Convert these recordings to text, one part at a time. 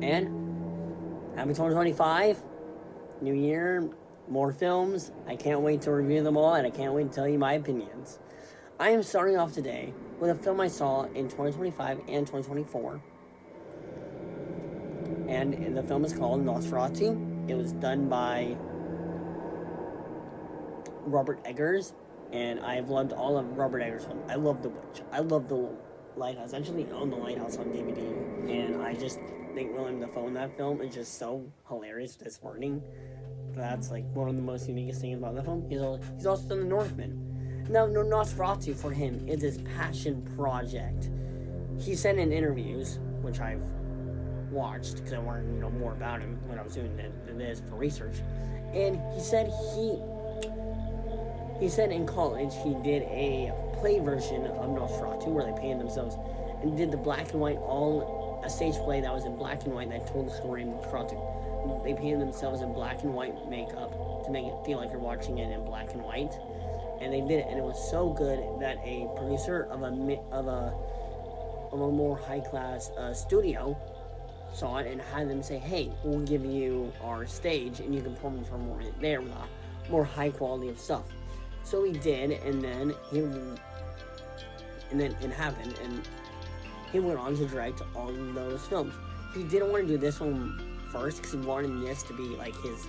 And happy 2025, new year, more films. I can't wait to review them all, and I can't wait to tell you my opinions. I am starting off today with a film I saw in 2025 and 2024. And the film is called Nosferatu. It was done by Robert Eggers, and I've loved all of Robert Eggers' films. I love The Witch. I love The Lighthouse. I actually own The Lighthouse on DVD, and I just think William Dafoe in that film is just so hilarious with his wording. That's like one of the most unique things about the film. He's also done The Northman. Now, Nosferatu for him is his passion project. He said in interviews, which I've watched because I wanted to know more about him when I was doing this for research, and he said in college he did a play version of Nosferatu where they painted themselves and did the black and white, a stage play that was in black and white that told the story of Nosferatu. They painted themselves in black and white makeup to make it feel like you're watching it in black and white, and they did it, and it was so good that a producer of a more high class studio saw it and had them say, "Hey, we'll give you our stage and you can perform for more there with a more high quality of stuff." So he did, and then it happened, and he went on to direct all of those films. He didn't want to do this one first because he wanted this to be like his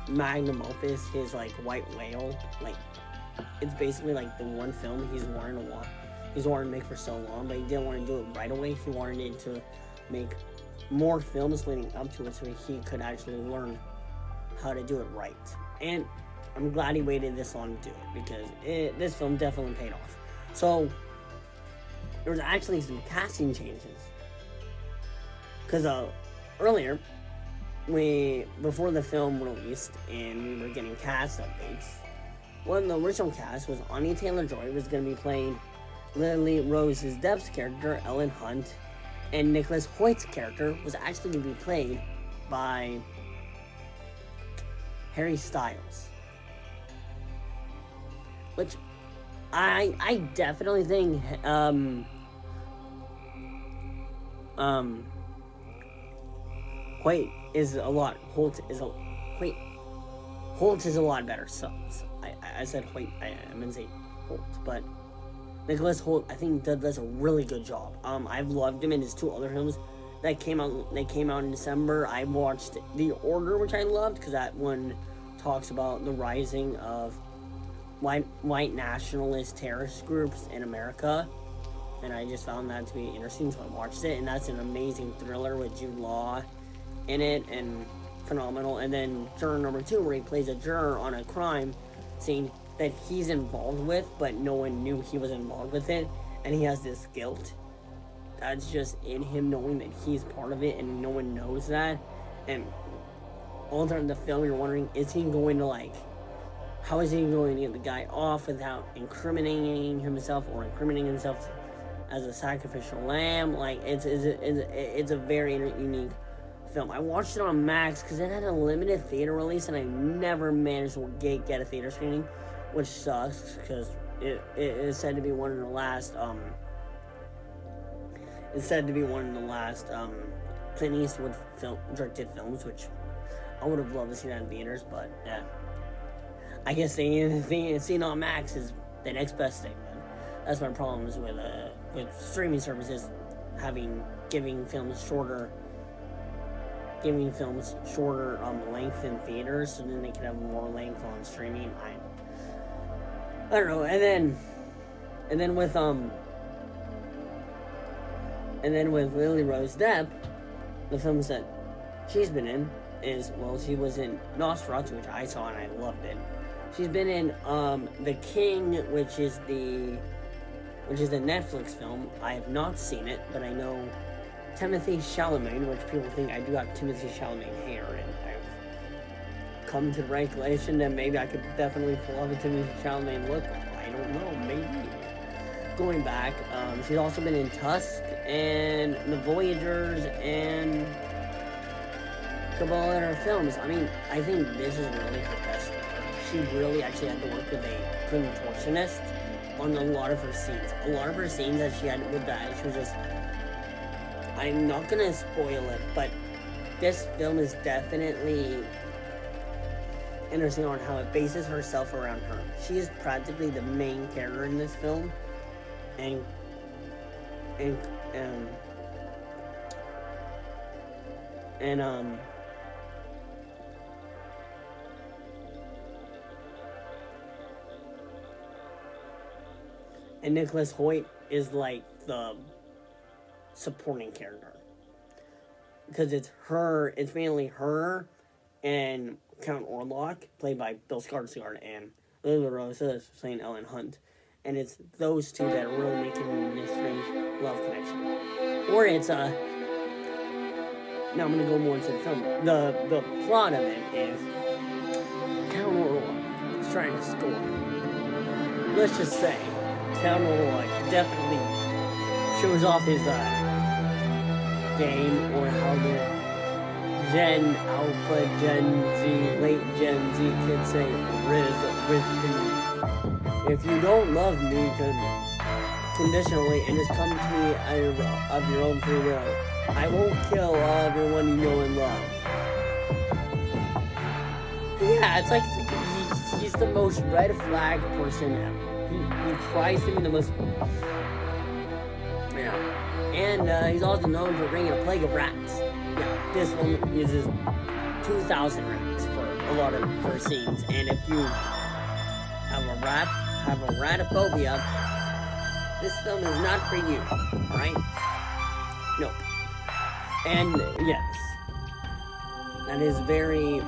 magnum opus, his like white whale. Like, it's basically like the one film he's wanted to make for so long, but he didn't want to do it right away. He wanted it to make more films leading up to it so he could actually learn how to do it right. And I'm glad he waited this long to do it because this film definitely paid off. So there was actually some casting changes because earlier, before the film released and we were getting cast updates, one of the original cast was Anya Taylor-Joy was going to be playing Lily Rose Depp's character Ellen Hunt, and Nicholas Hoyt's character was actually going to be played by Harry Styles. Which I definitely think Holt is a lot better. So I said Hoyt, I meant to say Holt, but Nicholas Hoult, I think, does a really good job. I've loved him in his two other films that came out in December. I watched The Order, which I loved because that one talks about the rising of white nationalist terrorist groups in America, and I just found that to be interesting, so I watched it, and that's an amazing thriller with Jude Law in it, and phenomenal. And then Juror Number 2, where he plays a juror on a crime scene that he's involved with, but no one knew he was involved with it, and he has this guilt that's just in him, knowing that he's part of it, and no one knows that. And all throughout the film, you're wondering, is he going to how is he going to get the guy off without incriminating himself as a sacrificial lamb? It's a very unique film. I watched it on Max because it had a limited theater release, and I never managed to get a theater screening, which sucks because it is said to be one of the last Clint Eastwood directed films, which I would have loved to see that in theaters, but yeah, I guess seeing on Max is the next best thing. Man. That's my problems with streaming services, giving films shorter length in theaters, so then they can have more length on streaming. I don't know. And then with Lily Rose Depp, the films that she's been in she was in Nosferatu, which I saw and I loved it. She's been in The King, which is a Netflix film. I have not seen it, but I know Timothée Chalamet, which people think I do have Timothée Chalamet hair, and I've come to the recollection that maybe I could definitely pull off a Timothée Chalamet look. I don't know, maybe. Going back, she's also been in Tusk and The Voyagers and a couple other films. I mean, I think this is really her best work. She really actually had to work with a contortionist on a lot of her scenes. A lot of her scenes that she had with that, she was just... I'm not gonna spoil it, but this film is definitely interesting on how it bases herself around her. She is practically the main character in this film, and and um and and Nicholas Hoyt is like the supporting character, because it's mainly her and Count Orlok, played by Bill Skarsgård, and Lily Rose is playing Ellen Hunt, and it's those two that are really making this strange love connection. Or it's now I'm gonna go more into the film. The plot of it is Count Orlok is trying to score. Let's just say Count Orlok definitely shows off his game, or how the Gen Alpha, Gen Z, late Gen Z kids say, if you don't love me conditionally and just come to me of your own free will, I won't kill all everyone you know and love. Yeah, it's like he's the most red flag person ever. He tries to be the most... Yeah. And he's also known for bringing a plague of rats. Yeah, this one uses 2,000 rats for a lot of her scenes. And if you have a ratophobia, this film is not for you, right? Nope. And yes, that is very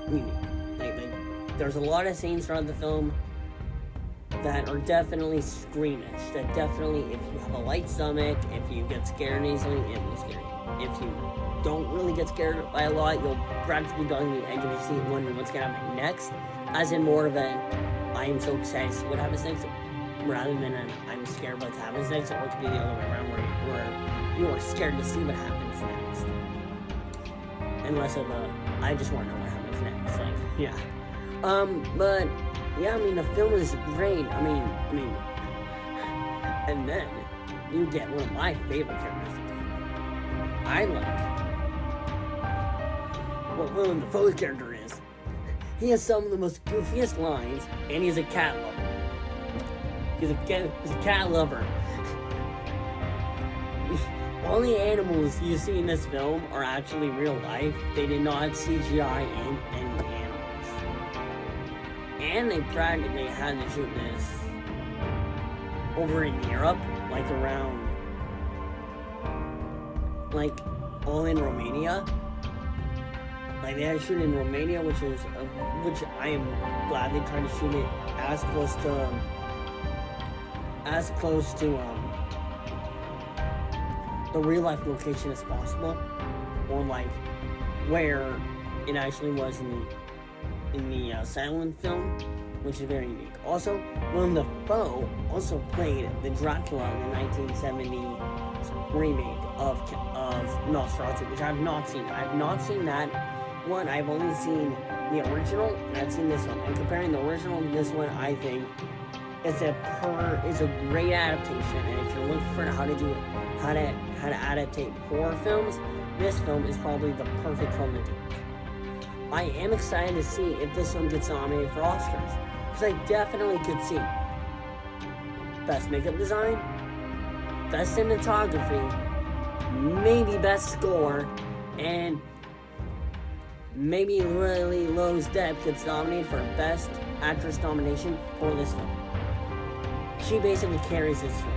unique. Like, there's a lot of scenes throughout the film that are definitely squeamish. That definitely, if you have a light stomach, if you get scared easily, it will scare you. If you don't really get scared by a lot, you'll practically be on the edge of your seat wondering what's gonna happen next. As in more of a, I am so excited to see what happens next, rather than an, I'm scared what happens next, or it could be the other way around where you are scared to see what happens next. And less of a, I just want to know what happens next. Like, yeah. But yeah, I mean, the film is great. I mean, and then you get one of my favorite characters. I like what Willem Dafoe's character is. He has some of the most goofiest lines, and he's a cat lover. He's a cat lover. All the animals you see in this film are actually real life. They did not CGI in any animals. And they practically had to shoot this over in Europe, like around, like all in Romania. Like they had to shoot in Romania, which I am glad they tried to shoot it as close to the real life location as possible, or like where it actually was in the silent film, which is very unique. Also, Willem Dafoe also played the Dracula in the 1970 remake of Nosferatu, which I have not seen. I have not seen that one. I've only seen the original, and I've seen this one. And comparing the original to this one, I think it's a great adaptation. And if you're looking for how to adaptate horror films, this film is probably the perfect film to do. I am excited to see if this one gets nominated for Oscars, because I definitely could see Best Makeup Design, Best Cinematography, maybe Best Score, and maybe Lily Rose Depp gets nominated for Best Actress nomination for this film. She basically carries this film.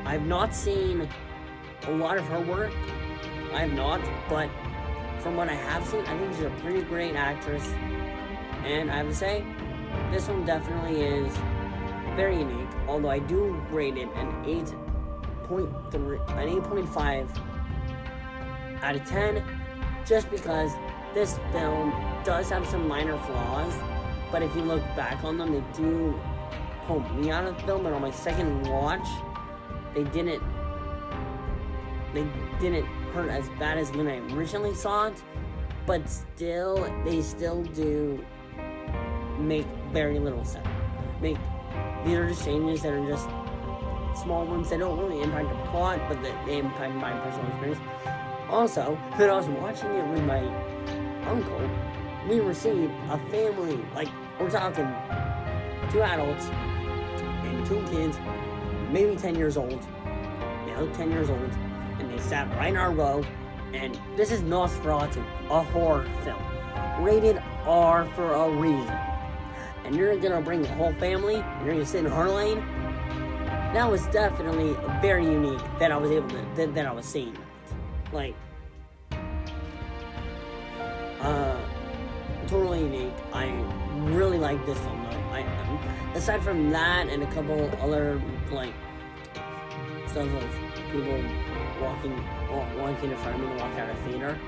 I've not seen a lot of her work. I have not, but from what I have seen, I think she's a pretty great actress. And I have to say, this one definitely is very unique. Although I do rate it an 8.5 out of 10, just because this film does have some minor flaws. But if you look back on them, they do pull me out of the film. But on my second watch, they didn't hurt as bad as when I originally saw it, but they still do make very little sense. These are just changes that are just small ones that don't really impact the plot, but they impact my personal experience. Also, when I was watching it with my uncle, we received a family, like, we're talking 2 adults and 2 kids, maybe 10 years old. 10 years old. And they sat right in our row. And this is Nosferatu, a horror film. Rated R for a reason. And you're gonna bring the whole family, and you're gonna sit in her lane. That was definitely very unique that I was able to, that I was seeing. Like, totally unique. I really like this film though. Aside from that and a couple other, like, stuff of people walking in front of me to walk out of the theater.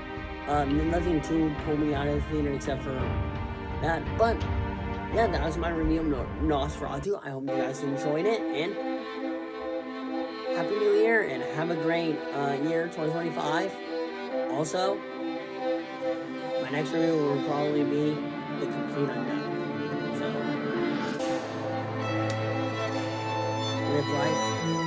Nothing too pulled me out of the theater except for that. But yeah, that was my review of Nosferatu. I hope you guys enjoyed it, and Happy New Year, and have a great year 2025. Also, my next review will probably be The Complete Unknown. So, live life.